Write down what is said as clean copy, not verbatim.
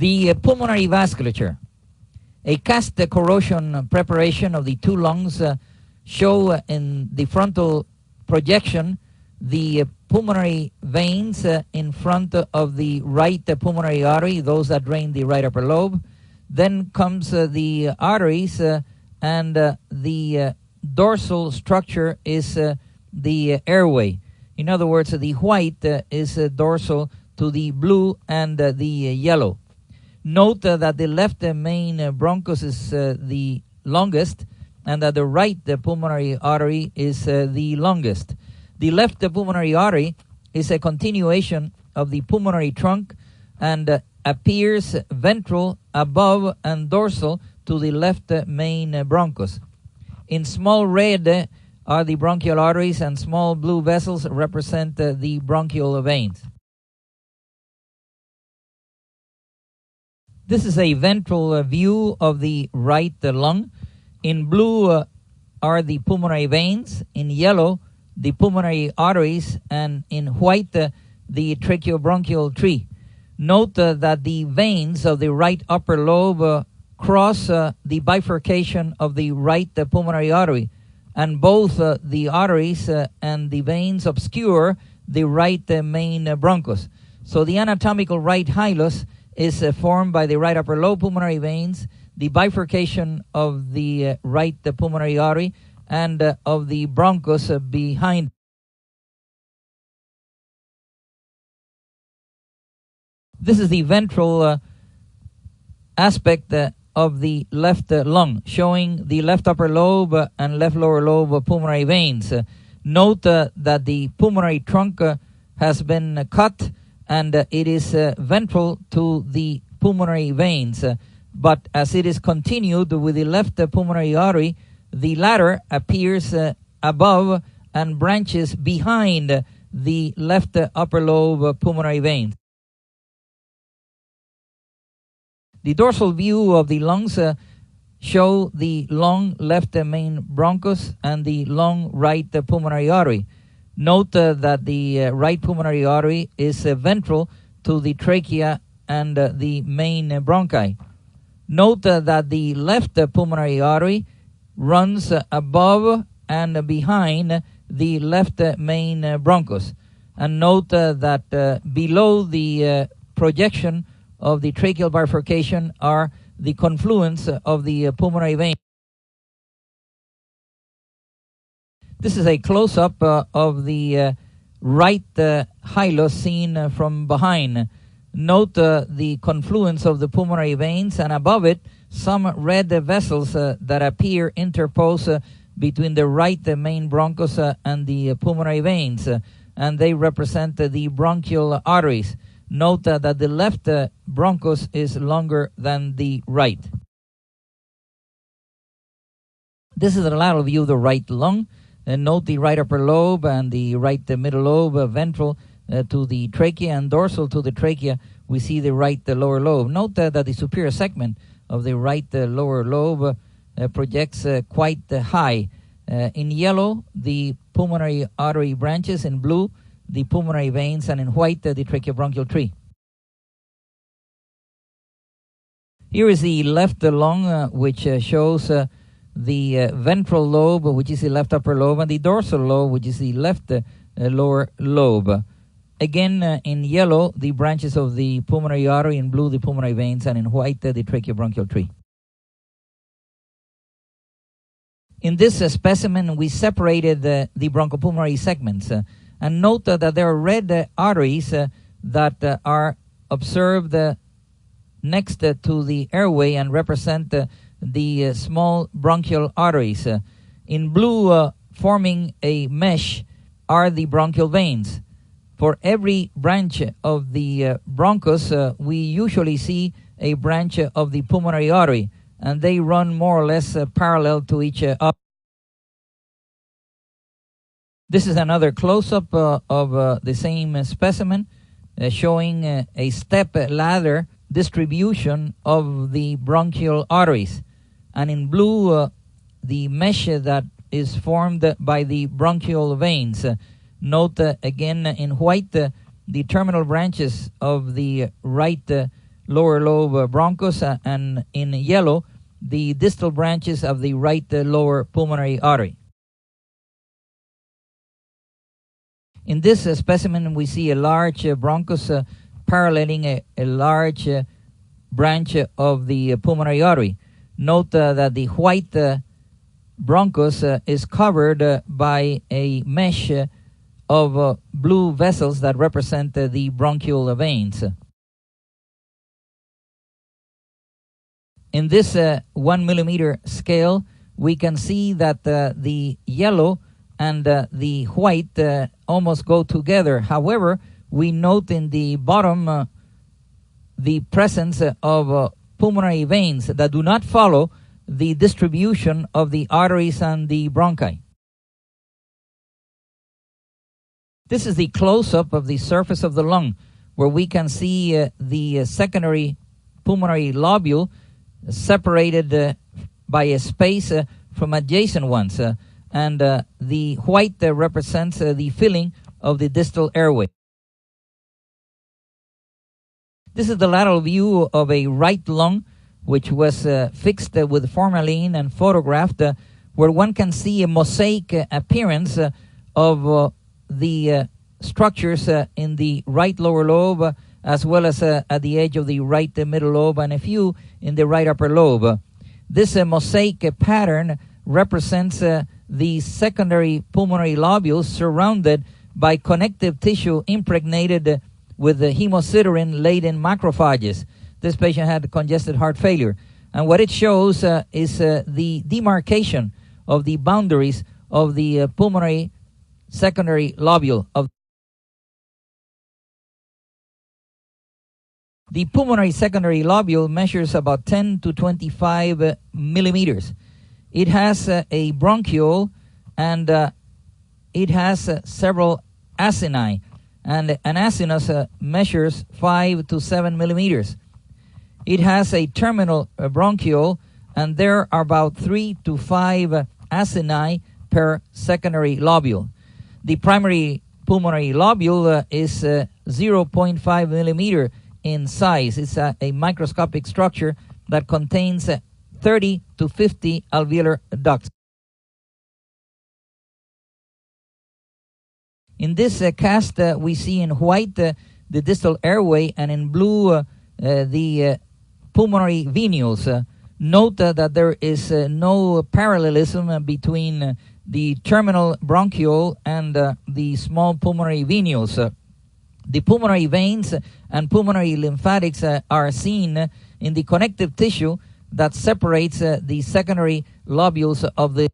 The pulmonary vasculature. A cast corrosion preparation of the two lungs show in the frontal projection the pulmonary veins in front of the right pulmonary artery, those that drain the right upper lobe. Then comes the arteries, and the dorsal structure is the airway. In other words, the white is dorsal to the blue and the yellow. Note that the left main bronchus is the longest, and that the right pulmonary artery is the longest. The left pulmonary artery is a continuation of the pulmonary trunk and appears ventral, above, and dorsal to the left main bronchus. In small red are the bronchial arteries, and small blue vessels represent the bronchial veins. This is a ventral view of the right lung. In blue are the pulmonary veins, in yellow the pulmonary arteries, and in white the tracheobronchial tree. Note that the veins of the right upper lobe cross the bifurcation of the right pulmonary artery, and both the arteries and the veins obscure the right main bronchus. So the anatomical right hilus is formed by the right upper lobe pulmonary veins, the bifurcation of the right pulmonary artery, and of the bronchus behind. This is the ventral aspect of the left lung, showing the left upper lobe and left lower lobe pulmonary veins. Note that the pulmonary trunk has been cut, and it is ventral to the pulmonary veins. But as it is continued with the left pulmonary artery, the latter appears above and branches behind the left upper lobe pulmonary veins. The dorsal view of the lungs show the long left main bronchus and the long right pulmonary artery. Note that the right pulmonary artery is ventral to the trachea and the main bronchi. Note that the left pulmonary artery runs above and behind the left main bronchus. And note that below the projection of the tracheal bifurcation are the confluence of the pulmonary vein. This is a close-up of the right hilus seen from behind. Note the confluence of the pulmonary veins, and above it some red vessels that appear interposed between the right main bronchus and the pulmonary veins, and they represent the bronchial arteries. Note that the left bronchus is longer than the right. This is the lateral view of the right lung. Note the right upper lobe and the right middle lobe ventral to the trachea, and dorsal to the trachea we see the right lower lobe. Note that the superior segment of the right lower lobe projects quite high. In yellow, the pulmonary artery branches; in blue, the pulmonary veins; and in white, the tracheobronchial tree. Here is the left lung, which shows the ventral lobe, which is the left upper lobe, and the dorsal lobe, which is the left lower lobe. Again, in yellow, the branches of the pulmonary artery; in blue, the pulmonary veins; and in white, the tracheobronchial tree. In this specimen, we separated the bronchopulmonary segments. And note that there are red arteries that are observed next to the airway and represent the small bronchial arteries. In blue, forming a mesh, are the bronchial veins. For every branch of the bronchus, we usually see a branch of the pulmonary artery, and they run more or less parallel to each other. This is another close-up of the same specimen, showing a step ladder distribution of the bronchial arteries. And in blue, the mesh that is formed by the bronchial veins. Note again in white the terminal branches of the right lower lobe bronchus, and in yellow, the distal branches of the right lower pulmonary artery. In this specimen, we see a large bronchus paralleling a large branch of the pulmonary artery. Note that the white bronchus is covered by a mesh of blue vessels that represent the bronchial veins. In this 1 millimeter scale, we can see that the yellow and the white almost go together. However, we note in the bottom the presence of pulmonary veins that do not follow the distribution of the arteries and the bronchi. This is the close-up of the surface of the lung, where we can see the secondary pulmonary lobule separated by a space from adjacent ones, and the white represents the filling of the distal airway. This is the lateral view of a right lung, which was fixed with formalin and photographed, where one can see a mosaic appearance of the structures in the right lower lobe, as well as at the edge of the right middle lobe, and a few in the right upper lobe. This mosaic pattern represents the secondary pulmonary lobules surrounded by connective tissue impregnated with the hemosiderin-laden macrophages. This patient had congested heart failure. And what it shows is the demarcation of the boundaries of the pulmonary secondary lobule. The pulmonary secondary lobule measures about 10 to 25 millimeters. It has a bronchiole, and it has several acini, and an acinus measures 5 to 7 millimeters. It has a terminal bronchiole, and there are about 3 to 5 acini per secondary lobule. The primary pulmonary lobule is 0.5 millimeter in size. It's a microscopic structure that contains 30 to 50 alveolar ducts. In this cast, we see in white the distal airway, and in blue the pulmonary venules. Note that there is no parallelism between the terminal bronchiole and the small pulmonary venules. The pulmonary veins and pulmonary lymphatics are seen in the connective tissue that separates the secondary lobules of the